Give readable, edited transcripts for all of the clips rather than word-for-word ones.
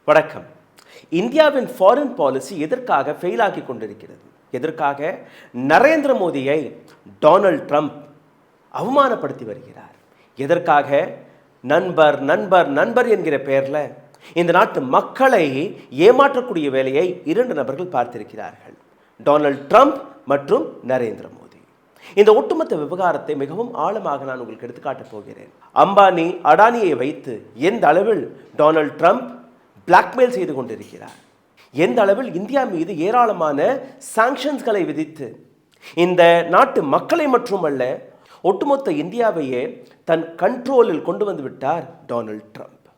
வணக்கம். இந்தியாவின் foreign policy எதற்காக ஃபெயில் ஆகி கொண்டிருக்கிறது? எதற்காக நரேந்திர மோடியை டொனால்ட் ட்ரம்ப் அவமானப்படுத்தி வருகிறார்? எதற்காக நண்பர் நண்பர் நண்பர் என்கிற பெயரில் இந்த நாட்டு மக்களை ஏமாற்றக்கூடிய வேலையை இரண்டு நபர்கள் பார்த்திருக்கிறார்கள், டொனால்ட் ட்ரம்ப் மற்றும் நரேந்திர மோடி. இந்த ஒட்டுமொத்த விவகாரத்தை மிகவும் ஆழமாக நான் உங்களுக்கு எடுத்துக்காட்டப் போகிறேன். அம்பானி அடானியை வைத்து எந்த அளவில் டொனால்ட் ட்ரம்ப் பிளாக்மெயில் செய்து கொண்டிருக்கிறார், எந்த அளவில் இந்தியா மீது ஏராளமான சாங்ஷன்ஸ்களை விதித்து இந்த நாட்டு மக்களை மட்டுமல்ல ஒட்டுமொத்த இந்தியாவையே தன் கண்ட்ரோலில் கொண்டு வந்து விட்டார் டொனால்ட் ட்ரம்ப்.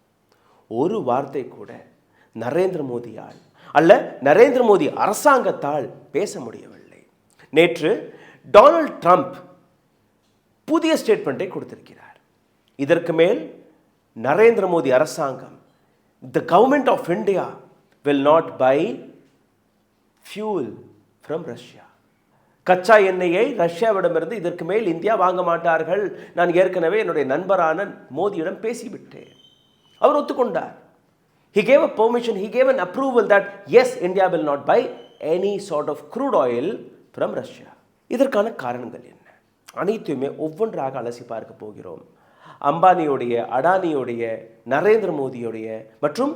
ஒரு வார்த்தை கூட நரேந்திர மோடியால் அல்ல நரேந்திர மோடி அரசாங்கத்தால் பேச முடியவில்லை. நேற்று டொனால்ட் ட்ரம்ப் புதிய ஸ்டேட்மெண்ட்டை கொடுத்திருக்கிறார். இதற்கு மேல் நரேந்திர மோடி அரசாங்கம், the government of India will not buy fuel from Russia. கச்சா எண்ணெயை ரஷ்யாவிடமிருந்து இதற்கு மேல் இந்தியா வாங்க மாட்டார்கள். நான் ஏற்கனவே என்னுடைய நண்பரான மோடியிடம் பேசிவிட்டேன். அவர் ஒத்துக்கொண்டார். He gave a permission, he gave an approval that yes, India will not buy any sort of crude oil from Russia. இதற்கான காரணங்கள் என்ன? அனைத்துமே ஒவ்வொன்றாக அலசி பார்க்க போகிறோம். அம்பானியோடைய, அடானியோடைய, நரேந்திர மோடியோடைய மற்றும்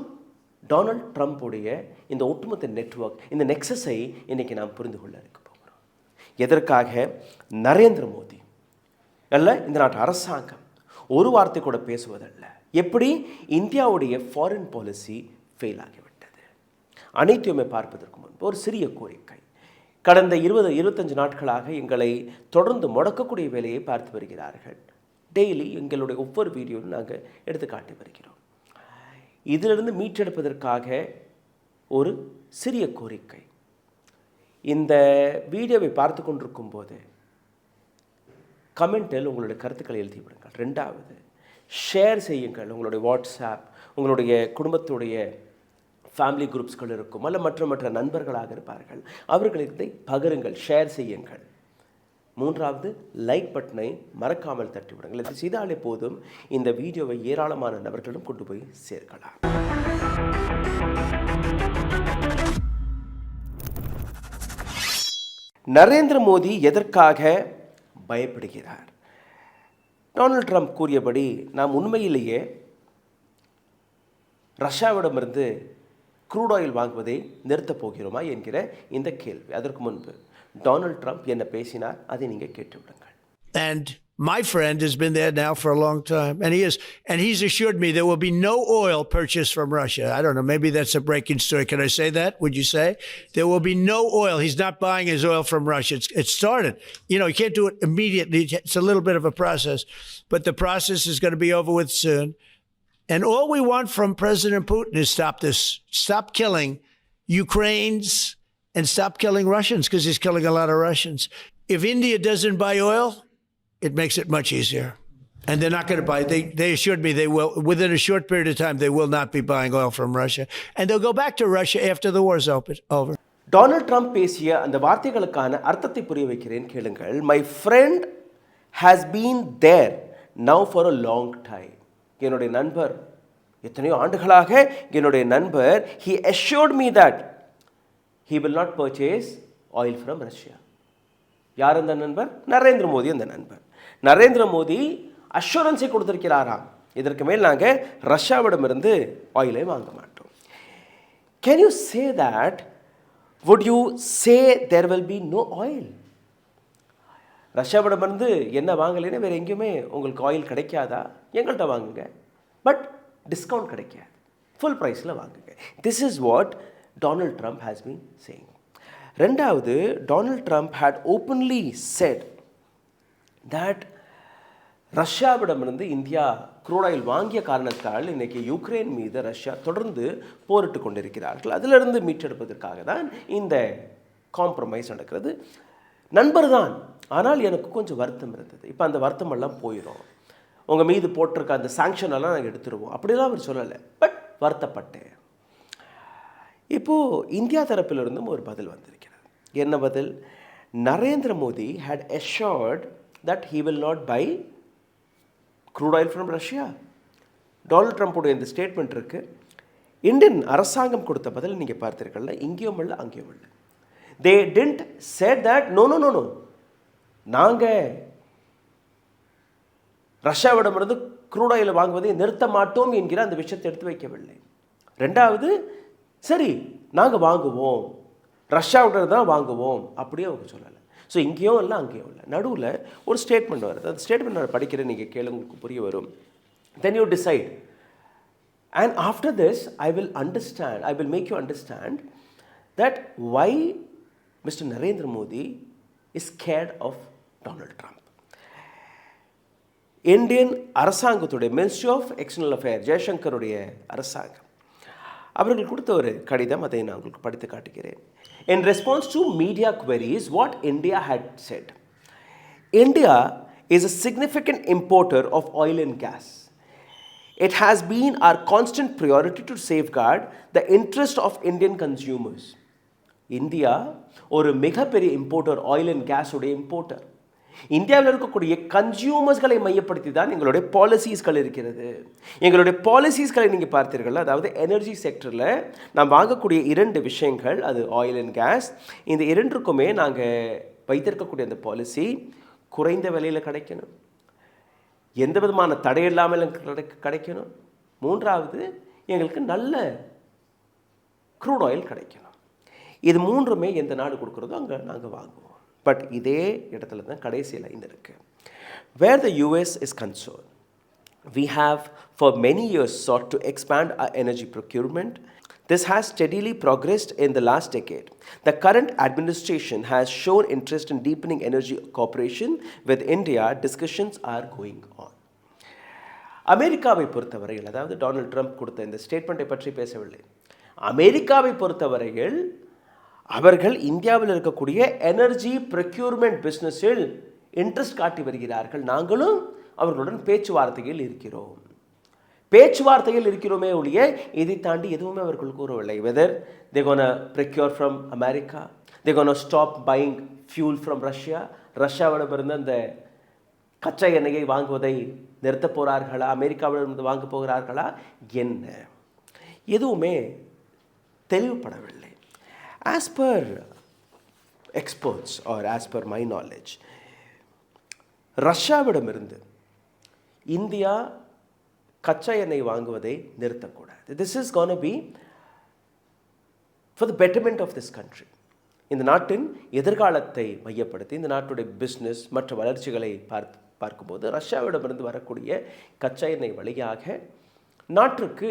டொனால்ட் ட்ரம்ப்புடைய இந்த ஒட்டுமொத்த நெட்வொர்க், இந்த நெக்ஸஸை இன்றைக்கி நாம் புரிந்து கொள்ள இருக்க போகிறோம். எதற்காக நரேந்திர மோடி அல்ல இந்த நாட்டு அரசாங்கம் ஒரு வார்த்தை கூட பேசுவதல்ல, எப்படி இந்தியாவுடைய ஃபாரின் பாலிசி ஃபெயில் ஆகிவிட்டது, அனைத்தையுமே பார்ப்பதற்கு முன்பு ஒரு சிறிய கோரிக்கை. கடந்த 20-25 நாட்களாக எங்களை தொடர்ந்து முடக்கக்கூடிய வேலையை பார்த்து வருகிறார்கள். டெய்லி எங்களுடைய ஒவ்வொரு வீடியோவும் நாங்கள் எடுத்து காட்டி வருகிறோம். இதிலிருந்து மீட்டெடுப்பதற்காக ஒரு சிறிய கோரிக்கை. இந்த வீடியோவை பார்த்து கொண்டிருக்கும் போது கமெண்டில் உங்களுடைய கருத்துக்களை எழுதி விடுங்கள். ரெண்டாவது, ஷேர் செய்யுங்கள். உங்களுடைய வாட்ஸ்அப், உங்களுடைய குடும்பத்துடைய ஃபேமிலி குரூப்ஸ்கள் இருக்கும், அல்ல மற்ற நண்பர்களாக இருப்பார்கள், அவர்களுக்கு பகிருங்கள், ஷேர் செய்யுங்கள். மூன்றாவது, லைக் பட்டனை மறக்காமல் தட்டிவிடுங்கள். இது செய்தாலே போதும் இந்த வீடியோவை ஏராளமான நபர்களும் கொண்டு போய் சேர்க்கலாம். நரேந்திர மோடி எதற்காக பயப்படுகிறார்? டொனால்ட் ட்ரம்ப் கூறியபடி நாம் உண்மையிலேயே ரஷ்யாவிடமிருந்து க்ரூட் ஆயில் வாங்குவதை நிறுத்தப் போகிறோமா என்கிற இந்த கேள்வி. அதற்கு முன்பு டொனால்ட் ட்ரம்ப் என்ன பேசினார், அதை நீங்கள் கேட்டு விடுங்கள். And my friend has been there now for a long time, and he's assured me there will be no oil purchased from Russia. I don't know, maybe that's a breaking story. Can I say that? Would you say there will be no oil? He's not buying his oil from Russia. It started. You know, you can't do it immediately. It's a little bit of a process, but the process is going to be over with soon. And all we want from President Putin is stop this. Stop killing Ukrainians and stop killing Russians, because he's killing a lot of Russians. If India doesn't buy oil, it makes it much easier. And they're not going to buy. They assured me they will, within a short period of time, they will not be buying oil from Russia. And they'll go back to Russia after the war's over. Donald Trump பேசிய அந்த வார்த்தைகளுக்கான அர்த்தத்தை புரிய வைக்கிறேன், கேளுங்கள். My friend has been there now for a long time. என்னுடைய நண்பர், எத்தனையோ ஆண்டுகளாக என்னுடைய நண்பர், he assured me that he will not purchase oil from Russia. யார் அந்த நண்பர்? நரேந்திர மோடி. அந்த நண்பர் நரேந்திர மோடி அஷூரன்ஸை கொடுத்திருக்கிறாராம், இதற்கு மேல் நாங்கள் ரஷ்யாவிடமிருந்து ஆயிலை வாங்க மாட்டோம். Can you say that? Would you say there will be no oil? ரஷ்யாவிடமிருந்து என்ன வாங்கலைன்னா வேறு எங்கேயுமே உங்களுக்கு ஆயில் கிடைக்காதா? எங்கள்கிட்ட வாங்குங்க, பட் டிஸ்கவுண்ட் கிடைக்காது, ஃபுல் ப்ரைஸில் வாங்குங்க. This is what Donald Trump has been saying. ரெண்டாவது, Donald Trump had openly said that ரஷ்யாவிடமிருந்து இந்தியா க்ரூட் ஆயில் வாங்கிய காரணத்தால் இன்றைக்கி யுக்ரைன் மீது ரஷ்யா தொடர்ந்து போரிட்டு கொண்டிருக்கிறார்கள். அதிலிருந்து மீட்டெடுப்பதற்காக தான் இந்த காம்ப்ரமைஸ் நடக்கிறது. நண்பர் தான், ஆனால் எனக்கு கொஞ்சம் வருத்தம் இருந்தது. இப்போ அந்த வருத்தமெல்லாம் போயிடும், உங்கள் மீது போட்டிருக்க அந்த சாங்ஷனெல்லாம் நாங்கள் எடுத்துருவோம் அப்படிலாம் அவர் சொல்லலை, பட் வருத்தப்பட்டேன். இப்போது இந்தியா தரப்பிலிருந்தும் ஒரு பதில் வந்திருக்கிறது. என்ன பதில்? Narendra Modi had assured that he will not buy crude oil from Russia. Donald ட்ரம்ப்புடைய இந்த ஸ்டேட்மெண்ட் இருக்குது. இந்தியன் அரசாங்கம் கொடுத்த பதில் நீங்கள் பார்த்தீர்கள்ல, இங்கேயும் இல்லை அங்கேயும் இல்லை. They didn't said that no no no no, நாங்கள் ரஷ்யாவிடமிருந்து க்ரூட் ஆயில் வாங்குவதை நிறுத்த மாட்டோம் என்கிற அந்த விஷயத்தை எடுத்து வைக்கவில்லை. ரெண்டாவது, சரி நாங்கள் வாங்குவோம், ரஷ்யாவிடம் தான் வாங்குவோம், அப்படியே அவங்க சொல்லலை. ஸோ இங்கேயும் இல்லை அங்கேயும் இல்லை, நடுவில் ஒரு ஸ்டேட்மெண்ட் வருது. அந்த ஸ்டேட்மெண்ட் நான் படிக்கிறேன், நீங்கள் கேளு, உங்களுக்கு புரிய வரும். Then you decide, and after this I will make you understand that why Mr Narendra Modi is scared of Donald Trump. Indian அரசாங்கத்துடைய மினிஸ்ட்ரி ஆஃப் எக்ஸ்டர்னல் அஃபேர், ஜெய்சங்கருடைய அரசாங்கம், அவர்கள் கொடுத்த ஒரு கடிதம், அதை நான் உங்களுக்கு படித்து காட்டுகிறேன். In response to media queries, what India had said, India is a significant importer of oil and gas. It has been our constant priority to safeguard the interest of Indian consumers. India ஒரு மிகப்பெரிய importer, oil and gas உடைய importer. இந்தியாவில் இருக்கக்கூடிய கன்சியூமர்ஸ்களை மையப்படுத்தி தான் எங்களுடைய பாலிசிஸ்கள் இருக்கிறது. எங்களுடைய பாலிசிஸ்களை நீங்கள் பார்த்தீர்கள், அதாவது எனர்ஜி செக்டரில் நாம் வாங்கக்கூடிய 2 விஷயங்கள், அது ஆயில் அண்ட் கேஸ். இந்த 2க்குமே நாங்கள் வைத்திருக்கக்கூடிய அந்த பாலிசி குறைந்த விலையில் கிடைக்கணும், எந்த விதமான தடை இல்லாமல் கிடைக்கணும். 3வது, எங்களுக்கு நல்ல க்ரூட் ஆயில் கிடைக்கணும். இது 3மே எந்த நாடு கொடுக்குறதோ அங்கே நாங்கள் வாங்குவோம். பட் இதே இடத்துல தான் கடைசி லைன் இருக்குது. Where the US is concerned, we have for many years sought to expand our energy procurement. This has steadily progressed in the last decade. The current administration has shown interest in deepening energy cooperation with India. Discussions are going on. அமெரிக்காவை பொறுத்தவரையில், அதாவது Donald Trump கொடுத்த இந்த ஸ்டேட்மெண்ட்டை பற்றி பேசவில்லை. அமெரிக்காவை பொறுத்தவரையில் அவர்கள் இந்தியாவில் இருக்கக்கூடிய எனர்ஜி ப்ரொக்யூர்மெண்ட் பிஸ்னஸில் இன்ட்ரெஸ்ட் காட்டி வருகிறார்கள். நாங்களும் அவர்களுடன் பேச்சுவார்த்தையில் இருக்கிறோமே ஒழிய இதை தாண்டி எதுவுமே அவர்கள் கூறவில்லை. Whether they gonna procure from America, they gonna stop buying fuel from ரஷ்யாவிடமிருந்து அந்த கச்சா எண்ணெயை வாங்குவதை நிறுத்த போகிறார்களா, அமெரிக்காவிடமிருந்து வாங்க போகிறார்களா, என்ன எதுவுமே தெளிவுபடவில்லை. As per experts or as per my knowledge, ரஷ்யாவிடமிருந்து இந்தியா கச்சா எண்ணெய் வாங்குவதை நிறுத்தக்கூடாது. This is going to be for the betterment of this country. இந்த நாட்டின் எதிர்காலத்தை மையப்படுத்தி இந்த நாட்டுடைய பிஸ்னஸ் மற்ற வளர்ச்சிகளை பார்க்கும்போது ரஷ்யாவிடமிருந்து வரக்கூடிய கச்சா எண்ணெய் வழியாக நாட்டுக்கு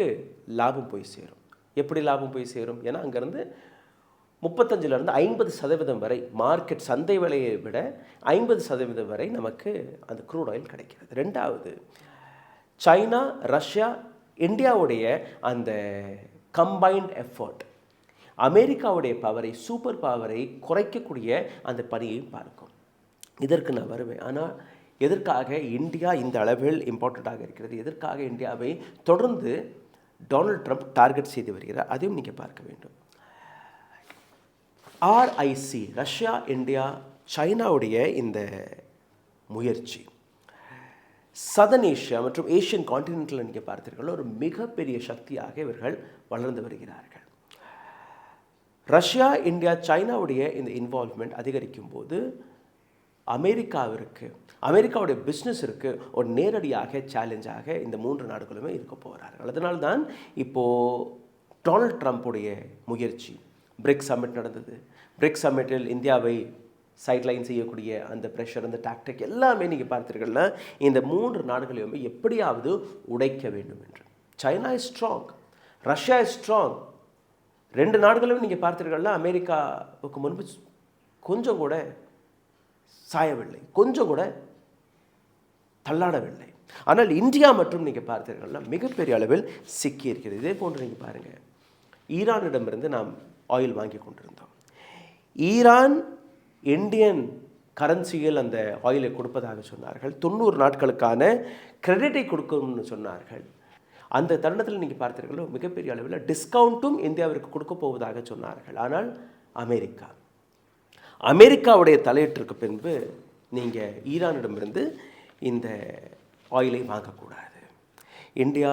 லாபம் போய் சேரும். எப்படி லாபம் போய் சேரும்? ஏன்னா அங்கேருந்து 35% 50% வரை மார்க்கெட் சந்தை விலையை விட 50% வரை நமக்கு அந்த க்ரூட் ஆயில் கிடைக்கிறது. ரெண்டாவது, சைனா, ரஷ்யா, இந்தியாவுடைய அந்த கம்பைன்ட் எஃபர்ட் அமெரிக்காவுடைய பவரை, சூப்பர் பவரை குறைக்கக்கூடிய அந்த பணியை பார்க்கும். இதற்கு நான் வருவேன். ஆனால் எதற்காக இந்தியா இந்த அளவில் இம்பார்ட்டண்ட்டாக இருக்கிறது, எதற்காக இந்தியாவை தொடர்ந்து டொனால்ட் ட்ரம்ப் டார்கெட் செய்து வருகிறார், அதையும் நீங்கள் பார்க்க வேண்டும். RIC, ரஷ்யா, இந்தியா, சைனாவுடைய இந்த முயற்சி சதர்ன் ஏஷியா மற்றும் ஏஷியன் கான்டினென்ட்டில் நீங்கள் பார்த்தீர்கள் ஒரு மிகப்பெரிய சக்தியாக இவர்கள் வளர்ந்து வருகிறார்கள். ரஷ்யா, இந்தியா, சைனாவுடைய இந்த இன்வால்வ்மெண்ட் அதிகரிக்கும் போது அமெரிக்காவுடைய பிஸ்னஸிற்கு ஒரு நேரடியாக சேலஞ்சாக இந்த 3 நாடுகளுமே இருக்க போகிறார்கள். அதனால்தான் இப்போது டொனால்ட் ட்ரம்ப்புடைய முயற்சி, பிரிக்ஸ் சம்மிட் நடந்தது. பிரிக்ஸ் சம்மிட்டில் இந்தியாவை சைட்லைன் செய்யக்கூடிய அந்த ப்ரெஷர், அந்த டாக்டிக் எல்லாமே நீங்கள் பார்த்தீர்கள்னா இந்த 3 நாடுகளையுமே எப்படியாவது உடைக்க வேண்டும் என்று. China is strong, Russia is strong. 2 நாடுகளும் நீங்கள் பார்த்தீர்கள்னா அமெரிக்காவுக்கு முன்பு கொஞ்சம் கூட சாயவில்லை, கொஞ்சம் கூட தள்ளாடவில்லை. ஆனால் இந்தியா மற்றும் நீங்கள் பார்த்தீர்கள்னா மிகப்பெரிய அளவில் சிக்கி இருக்கிறது. இதே போன்று நீங்கள் பாருங்கள், ஈரானிடமிருந்து நாம் ஆயில் வாங்கி கொண்டிருந்தோம். ஈரான் இந்தியன் கரன்சியில் அந்த ஆயிலை கொடுப்பதாக சொன்னார்கள். 90 நாட்களுக்கான கிரெடிட்டை கொடுக்கும்னு சொன்னார்கள். அந்த தருணத்தில் நீங்கள் பார்த்தீர்களோ மிகப்பெரிய அளவில் டிஸ்கவுண்ட்டும் இந்தியாவிற்கு கொடுக்க போவதாக சொன்னார்கள். ஆனால் அமெரிக்காவுடைய தலையீட்டிற்கு பின்பு நீங்கள் ஈரானிடமிருந்து இந்த ஆயிலை வாங்கக்கூடாது. இந்தியா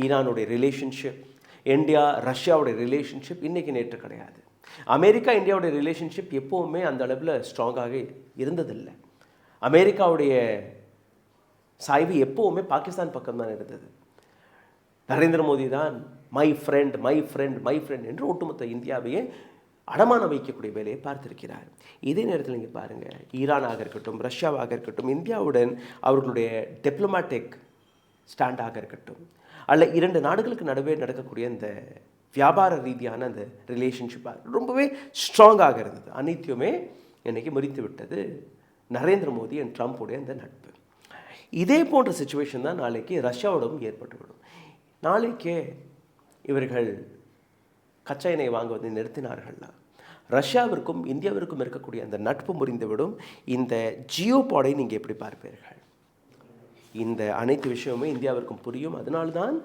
ஈரானுடைய ரிலேஷன்ஷிப், இந்தியா ரஷ்யாவுடைய ரிலேஷன்ஷிப் இன்றைக்கி நேற்று கிடையாது. அமெரிக்கா இந்தியாவுடைய ரிலேஷன்ஷிப் எப்போவுமே அந்த அளவில் ஸ்ட்ராங்காக இருந்ததில்லை. அமெரிக்காவுடைய சாய்வு எப்போவுமே பாகிஸ்தான் பக்கம் தான் இருந்தது. நரேந்திர மோடி தான் my friend my friend my friend என்று ஒட்டுமொத்த இந்தியாவையே அடமானம் வைக்கக்கூடிய வேலையை பார்த்திருக்கிறார். இதே நேரத்தில் நீங்கள் பாருங்கள், ஈரானாக இருக்கட்டும், ரஷ்யாவாக இருக்கட்டும், இந்தியாவுடன் அவர்களுடைய டிப்ளமேட்டிக் ஸ்டாண்டாக இருக்கட்டும், அல்ல இரண்டு நாடுகளுக்கு நடுவே நடக்கக்கூடிய இந்த வியாபார ரீதியான அந்த ரிலேஷன்ஷிப்பாக ரொம்பவே ஸ்ட்ராங்காக இருந்தது. அனைத்தையுமே இன்றைக்கி முறித்து விட்டது நரேந்திர மோடி அண்ட் ட்ரம்ப்புடைய அந்த நட்பு. இதே போன்ற சுச்சுவேஷன் தான் நாளைக்கு ரஷ்யாவோடவும் ஏற்பட்டுவிடும். நாளைக்கே இவர்கள் கச்சா எண்ணெய் வாங்குவதை நிறுத்தினார்கள்னா ரஷ்யாவிற்கும் இந்தியாவிற்கும் இருக்கக்கூடிய அந்த நட்பு முறிந்துவிடும். இந்த ஜியோபாடை நீங்கள் எப்படி பார்ப்பீர்கள்? இந்த அனைத்து விஷயமுமே இந்தியாவிற்கும் புரியும். அதனால்தான்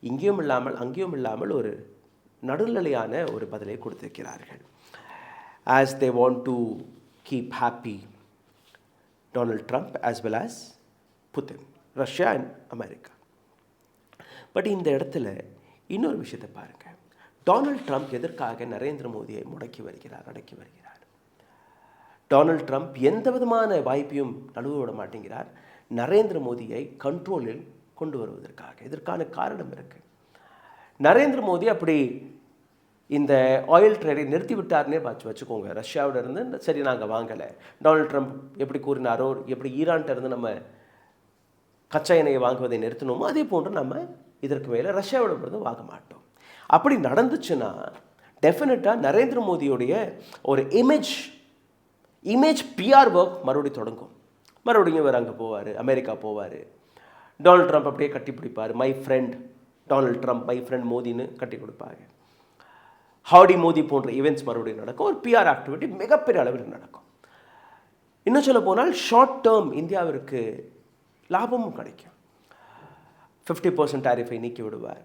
இங்கேயும் இல்லாமல் அங்கேயும் இல்லாமல் ஒரு நடுநிலையான ஒரு பதிலை கொடுத்திருக்கிறார்கள். as they want to keep happy Donald Trump as well as Putin, Russia and America. But இந்த இடத்துல இன்னொரு விஷயத்தை பாருங்கள். டொனால்ட் ட்ரம்ப் எதற்காக நரேந்திர மோடியை அடக்கி வருகிறார்? டொனால்ட் ட்ரம்ப் எந்த விதமான வாய்ப்பையும் நழுவ விட மாட்டேங்கிறார் நரேந்திர மோடியை கண்ட்ரோலில் கொண்டு வருவதற்காக. இதற்கான காரணம் இருக்குது. நரேந்திர மோடி அப்படி இந்த ஆயில் ட்ரேடை நிறுத்தி விட்டார்னே வச்சுக்கோங்க. ரஷ்யாவிலிருந்து சரி நாங்கள் வாங்கலை, டொனால்ட் ட்ரம்ப் எப்படி கூறினாரோ, எப்படி ஈரான்கிட்ட இருந்து நம்ம கச்சா எண்ணெயை வாங்குவதை நிறுத்தணுமோ அதே போன்று நம்ம இதற்கு மேலே ரஷ்யாவிடமிருந்து வாங்க மாட்டோம். அப்படி நடந்துச்சுன்னா டெஃபினட்டாக நரேந்திர மோடியுடைய ஒரு இமேஜ் பிஆர் ஒர்க் மறுபடியும் தொடங்கும். மறுபடியும் இவர் அங்கே போவார், அமெரிக்கா போவார், டொனால்ட் ட்ரம்ப் அப்படியே கட்டி பிடிப்பார். My friend Donald Trump, my friend மோடின்னு கட்டி கொடுப்பாங்க. ஹாடி மோடி போன்ற ஈவெண்ட்ஸ் மறுபடியும் நடக்கும். ஒரு பிஆர் ஆக்டிவிட்டி மிகப்பெரிய அளவில் நடக்கும். இன்னும் சொல்ல போனால் ஷார்ட் டேர்ம் இந்தியாவிற்கு லாபமும் கிடைக்கும். 50% டேரிஃபை நீக்கி விடுவார்.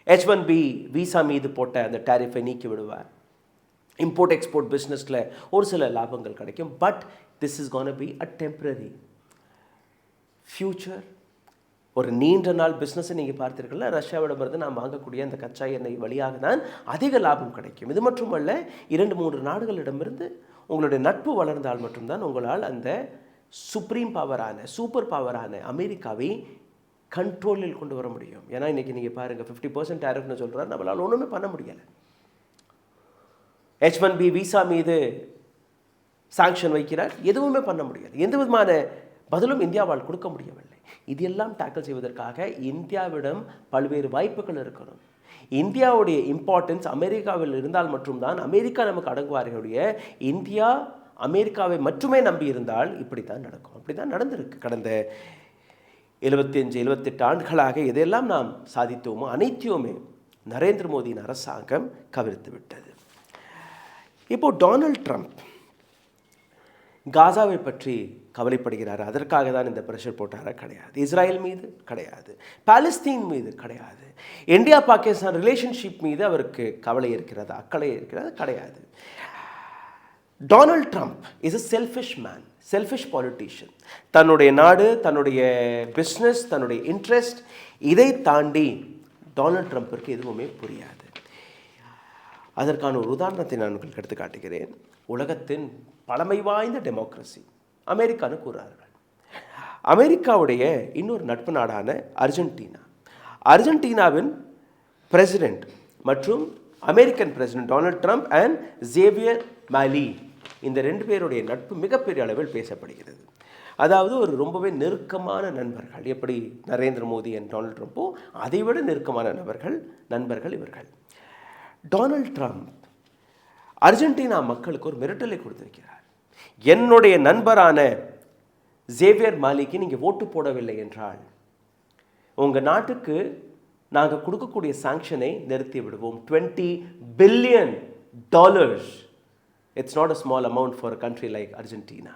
H1B விசா மீது போட்ட அந்த டேரிஃபை நீக்கி விடுவார். இம்போர்ட் எக்ஸ்போர்ட் பிஸ்னஸில் ஒரு சில லாபங்கள் கிடைக்கும். But this is gonna be a temporary future. ஒரு நீண்ட நாள் பிஸ்னஸை நீங்கள் பார்த்தீர்கள்ல, ரஷ்யாவிடமிருந்து நாம் வாங்கக்கூடிய அந்த கச்சா எண்ணெய் வழியாக தான் அதிக லாபம் கிடைக்கும். இது மட்டுமல்ல, 2-3 நாடுகளிடமிருந்து உங்களுடைய நட்பு வளர்ந்தால் மட்டும்தான் உங்களால் அந்த சூப்பர் பவரான அமெரிக்காவை கண்ட்ரோலில் கொண்டு வர முடியும். ஏன்னா இன்றைக்கி நீங்கள் பாருங்கள், 50% டேரிஃப்னு சொல்கிறார், நம்மளால் ஒன்றுமே பண்ண முடியலை. H1B விசா மீது சாங்ஷன் வைக்கிறார், எதுவுமே பண்ண முடியாது. எந்த விதமான பதிலும் இந்தியாவால் கொடுக்க முடியவில்லை. இதெல்லாம் டேக்கிள் செய்வதற்காக இந்தியாவிடம் பல்வேறு வாய்ப்புகள் இருக்கணும். இந்தியாவுடைய இம்பார்ட்டன்ஸ் அமெரிக்காவில் இருந்தால் மட்டும்தான் அமெரிக்கா நமக்கு அடங்குவார்களுடைய. இந்தியா அமெரிக்காவை மட்டுமே நம்பி இருந்தால் இப்படி தான் நடக்கும். அப்படி தான் நடந்திருக்கு. கடந்த 75-78 ஆண்டுகளாக எதையெல்லாம் நாம் சாதித்தோமோ அனைத்தையுமே நரேந்திர மோடியின் அரசாங்கம் கவிழ்த்து விட்டது. இப்போ டொனால்ட் ட்ரம்ப் காசாவை பற்றி கவலைப்படுகிறார். அதற்காக தான் இந்த பிரஷர் போட்டாரா? கிடையாது. இஸ்ரேல் மீது கிடையாது, பாலஸ்தீன் மீது கிடையாது, இந்தியா பாகிஸ்தான் ரிலேஷன்ஷிப் மீது அவருக்கு கவலை இருக்கிறதா, அக்கறை இருக்கிறதா? கிடையாது. Donald Trump is a selfish man, selfish politician. தன்னுடைய நாடு, தன்னுடைய பிஸ்னஸ், தன்னுடைய இன்ட்ரெஸ்ட், இதை தாண்டி டொனால்ட் ட்ரம்ப்பிற்கு எதுவுமே புரியாது. அதற்கான ஒரு உதாரணத்தை நான் உங்களுக்கு எடுத்து காட்டுகிறேன். உலகத்தின் பழமை வாய்ந்த டெமோக்ரஸி அமெரிக்கான்னு கூறுறார்கள். அமெரிக்காவுடைய இன்னொரு நட்பு நாடான அர்ஜென்டினாவின் பிரசிடெண்ட் மற்றும் American president Donald Trump and Javier Milei, இந்த 2 பேருடைய நட்பு மிகப்பெரிய அளவில் பேசப்படுகிறது. அதாவது ஒரு ரொம்பவே நெருக்கமான நண்பர்கள். எப்படி நரேந்திர மோடி அண்ட் டொனால்ட் ட்ரம்ப்போ அதைவிட நெருக்கமான நண்பர்கள் இவர்கள். டொனால்ட் ட்ரம்ப் அர்ஜென்டினா மக்களுக்கு ஒரு மிரட்டலை கொடுத்திருக்கிறார். என்னுடைய நண்பரான ஜேவியர் மாலிக்கு நீங்கள் ஓட்டு போடவில்லை என்றால் உங்கள் நாட்டுக்கு நாங்கள் கொடுக்கக்கூடிய சாங்ஷனை நிறுத்தி விடுவோம். $20 billion. It's not a small amount for a country like Argentina.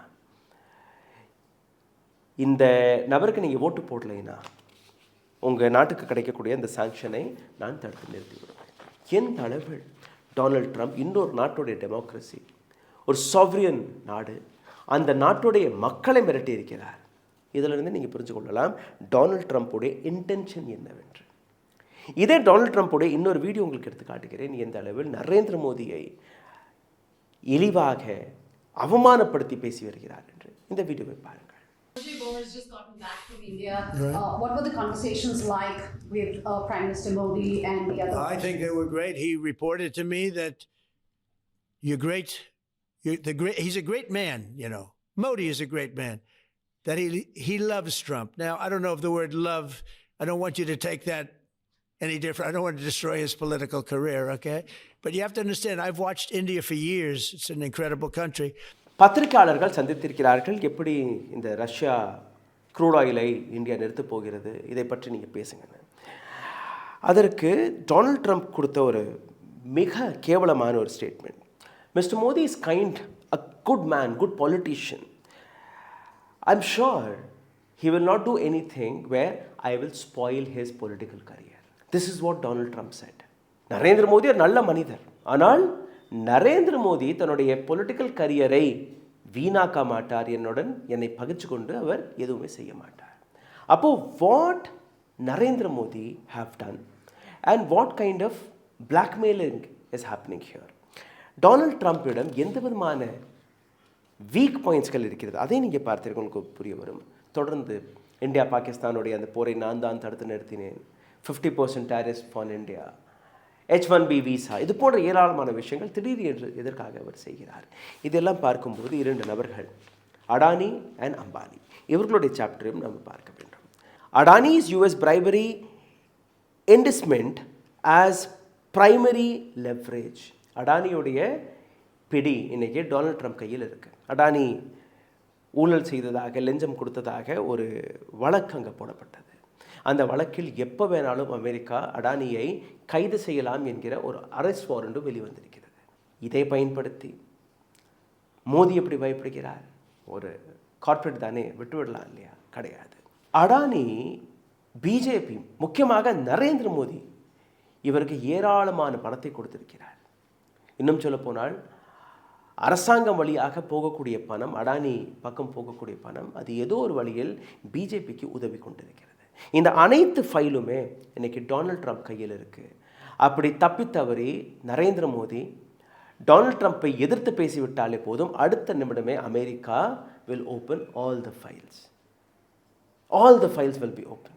இந்த நபருக்கு நீங்கள் ஓட்டு போடலைன்னா உங்கள் நாட்டுக்கு கிடைக்கக்கூடிய அந்த சாங்ஷனை நான் தடுத்து நிறுத்தி விடுவேன். எந்த அளவில் டொனால்ட் ட்ரம்ப் இன்னொரு நாட்டுடைய டெமோக்ரஸி, ஒரு சாவரியன் நாடு, அந்த நாட்டுடைய மக்களை மிரட்டி இருக்கிறார். இதிலிருந்து நீங்கள் புரிஞ்சு கொள்ளலாம் டொனால்ட் ட்ரம்ப்புடைய இன்டென்ஷன் என்னவென்று. இதே டொனால்ட் ட்ரம்ப்புடைய இன்னொரு வீடியோ உங்களுக்கு எடுத்து காட்டுகிறேன். எந்த அளவில் நரேந்திர மோடியை இழிவாக அவமானப்படுத்தி பேசி வருகிறார் என்று. இந்த வீடியோவை பாருங்கள். Has just gotten back from India. What were the conversations like with Prime Minister Modi and the other? I think they were great. He reported to me that you're great. He's a great man, you know. Modi is a great man. That he loves Trump. Now, I don't know if the word love, I don't want you to take that any different. I don't want to destroy his political career, okay? But you have to understand, I've watched India for years. It's an incredible country. பத்திரிகையாளர்கள் சந்தித்திருக்கிறார்கள். எப்படி இந்த Russia crude ஆயிலை India நிறுத்தப் போகிறது, இதை பற்றி நீங்கள் பேசுங்க. அதற்கு டொனால்ட் ட்ரம்ப் கொடுத்த ஒரு மிக கேவலமான ஒரு statement. Mister Modi is kind, a good man, good politician. I'm sure he will not do anything where I will spoil his political career. This is what Donald Trump said. Narendra Modi ஒரு நல்ல மனிதர், ஆனால் நரேந்திர மோடி தன்னுடைய பொலிட்டிக்கல் கரியரை வீணாக்க மாட்டார், என்னை பகிர்ந்து கொண்டு அவர் எதுவுமே செய்ய மாட்டார். அப்போ what Narendra Modi have done and what kind of blackmailing is happening here? Donald ட்ரம்ப்பிடம் எந்த விதமான வீக் பாயிண்ட்ஸ்கள் இருக்கிறது, அதை நீங்கள் பார்த்தீர்கள், உங்களுக்கு புரிய வரும். தொடர்ந்து இந்தியா பாகிஸ்தானுடைய அந்த போரை நான் தான் தடுத்து நிறுத்தினேன், 50% tariff on India, H1B visa, இது போன்ற ஏராளமான விஷயங்கள் திடீர் எதற்காக அவர் செய்கிறார். இதெல்லாம் பார்க்கும்போது இரண்டு நபர்கள், அடானி அண்ட் அம்பானி, இவர்களுடைய சாப்டரையும் நம்ம பார்க்க வேண்டும். அடானிஸ் US bribery endorsement as primary leverage. அடானியுடைய பிடி இன்னைக்கு டொனால்ட் ட்ரம்ப் கையில் இருக்குது. அடானி ஊழல் செய்ததாக, லஞ்சம் கொடுத்ததாக ஒரு வழக்கு அங்கே போடப்பட்டது. அந்த வழக்கில் எப்போ வேணாலும் அமெரிக்கா அடானியை கைது செய்யலாம் என்கிற ஒரு அரெஸ்ட் வாரண்ட்டும் வெளிவந்திருக்கிறது. இதை பயன்படுத்தி மோடி எப்படி பயப்படுகிறார்? ஒரு கார்ப்பரேட் தானே, விட்டுவிடலாம் இல்லையா? கிடையாது. அடானி, பிஜேபி, முக்கியமாக நரேந்திர மோடி இவருக்கு ஏராளமான பணத்தை கொடுத்திருக்கிறார். இன்னும் சொல்ல போனால் அரசாங்கம் வழியாக போகக்கூடிய பணம், அடானி பக்கம் போகக்கூடிய பணம், அது ஏதோ ஒரு வழியில் பிஜேபிக்கு உதவி கொண்டிருக்கிறது. இந்த அனைத்து ஃபைலுமே இன்னைக்கு டொனால்ட் ட்ரம்ப் கையில் இருக்குது. அப்படி தப்பித்தவறி நரேந்திர மோடி டொனால்ட் ட்ரம்ப்பை எதிர்த்து பேசிவிட்டாலே போதும், அடுத்த நிமிடமே America will open all the files. All the files will be open.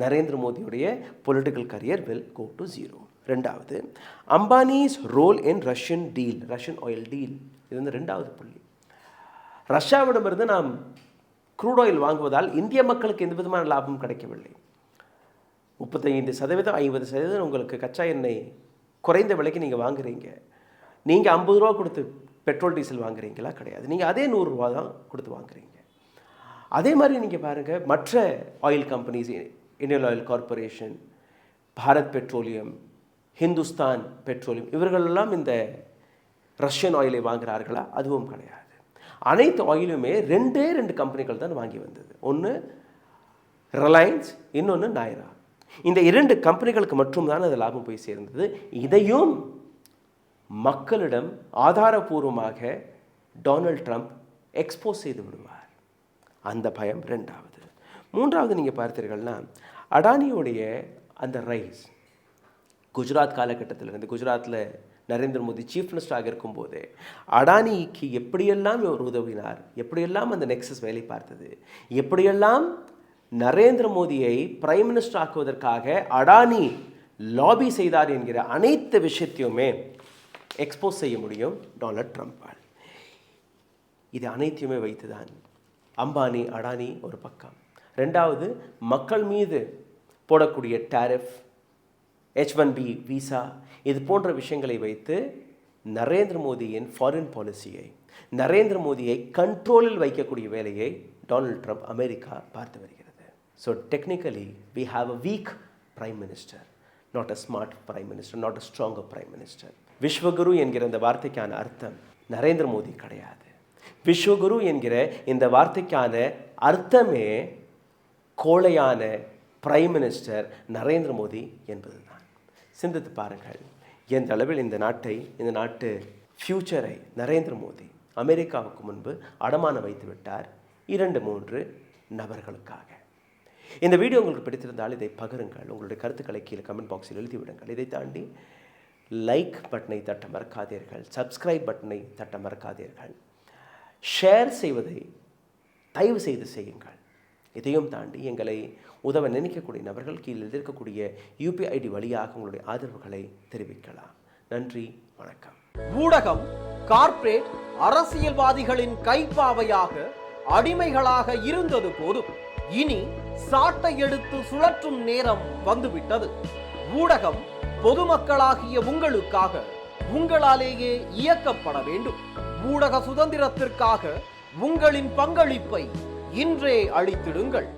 Narendra மோடியுடைய political career will go to zero. ரெண்டாவது, Ambani's role in Russian deal, Russian oil deal. இது வந்து ரெண்டாவது புள்ளி. ரஷ்யாவிடமிருந்து நாம் க்ரூட் ஆயில் வாங்குவதால் இந்திய மக்களுக்கு எந்த விதமான லாபம் கிடைக்கவில்லை. 35%, 50% உங்களுக்கு கச்சா எண்ணெய் குறைந்த விலைக்கு நீங்கள் வாங்குறீங்க. நீங்கள் 50 ரூபா கொடுத்து பெட்ரோல் டீசல் வாங்குறீங்களா? கிடையாது. நீங்கள் அதே 100 ரூபா தான் கொடுத்து வாங்குறீங்க. அதே மாதிரி நீங்கள் பாருங்கள், மற்ற oil companies, Indian oil corporation, Bharat petroleum, Hindustan petroleum, இவர்களெல்லாம் இந்த ரஷ்யன் ஆயிலை வாங்குகிறார்களா? அதுவும் கிடையாது. அனைத்து ஆயிலுமே ரெண்டே கம்பெனிகள் தான் வாங்கி வந்தது. ஒன்று ரிலையன்ஸ், இன்னொன்று நாயரா. இந்த 2 கம்பெனிகளுக்கு மட்டும்தான் அது லாபம் போய் சேர்ந்தது. இதையும் மக்களிடம் ஆதாரபூர்வமாக டொனால்ட் ட்ரம்ப் எக்ஸ்போஸ் செய்து விடுவார். அந்த பயம் ரெண்டாவது. மூன்றாவது, நீங்கள் பார்த்தீர்கள்னா அடானியோடைய அந்த ரைஸ், குஜராத் காலகட்டத்திலிருந்து, குஜராத்தில் நரேந்திர மோடி சீஃப் மினிஸ்டராக இருக்கும்போது அடானிக்கு எப்படியெல்லாம் இவர் உதவினார், எப்படியெல்லாம் அந்த நெக்ஸஸ் வேலை பார்த்தது, எப்படியெல்லாம் நரேந்திர மோடியை பிரைம் மினிஸ்டர் ஆக்குவதற்காக அடானி லாபி செய்தார் என்கிற அனைத்து விஷயத்தையுமே எக்ஸ்போஸ் செய்ய முடியும் டொனால்ட் ட்ரம்ப்பால். இது அனைத்தையுமே வைத்துதான் அம்பானி, அடானி ஒரு பக்கம். ரெண்டாவது, மக்கள் மீது போடக்கூடிய டேரிஃப், H1B விசா, இது போன்ற விஷயங்களை வைத்து நரேந்திர மோடியின் ஃபாரின் பாலிசியை, நரேந்திர மோடியை கண்ட்ரோலில் வைக்கக்கூடிய வேலையை டொனால்ட் ட்ரம்ப் அமெரிக்கா பார்த்து வருகிறது. So technically we have a weak prime minister, not a smart prime minister, not a stronger prime minister. விஸ்வகுரு என்கிற இந்த வார்த்தைக்கான அர்த்தம் நரேந்திர மோடி கிடையாது. விஸ்வகுரு என்கிற இந்த வார்த்தைக்கான அர்த்தமே கோழையான பிரைம் மினிஸ்டர் நரேந்திர மோடி என்பதுதான். சிந்தித்து பாருங்கள், எந்த அளவில் இந்த நாட்டு ஃப்யூச்சரை நரேந்திர மோடி அமெரிக்காவுக்கு முன்பு அடமான வைத்து விட்டார் 2-3 நபர்களுக்காக. இந்த வீடியோ உங்களுக்கு பிடித்திருந்தால் இதை பகிருங்கள். உங்களுடைய கருத்துக்களை கீழே கமெண்ட் பாக்ஸில் எழுதிவிடுங்கள். இதை தாண்டி லைக் பட்டனை தட்ட மறக்காதீர்கள், சப்ஸ்கிரைப் பட்டனை தட்ட மறக்காதீர்கள், ஷேர் செய்வதை தயவு செய்து செய்யுங்கள். இதையும் தாண்டி எங்களை உதவ நினைக்கக்கூடிய நபர்கள் கீழே இருக்கக்கூடிய UPI வழியாக உங்களுடைய ஆதரவுகளை தெரிவிக்கலாம். நன்றி, வணக்கம். ஊடகம் கார்ப்பரேட் அரசியல்வாதிகளின் கைப்பாவையாக அடிமைகளாக இருந்தது போதும். இனி சாட்டை எடுத்து சுழற்றும் நேரம் வந்துவிட்டது. ஊடகம் பொதுமக்களாகிய உங்களுக்காக, உங்களாலேயே இயக்கப்பட வேண்டும். ஊடக சுதந்திரத்திற்காக உங்களின் பங்களிப்பை இன்றே அளித்திடுங்கள்.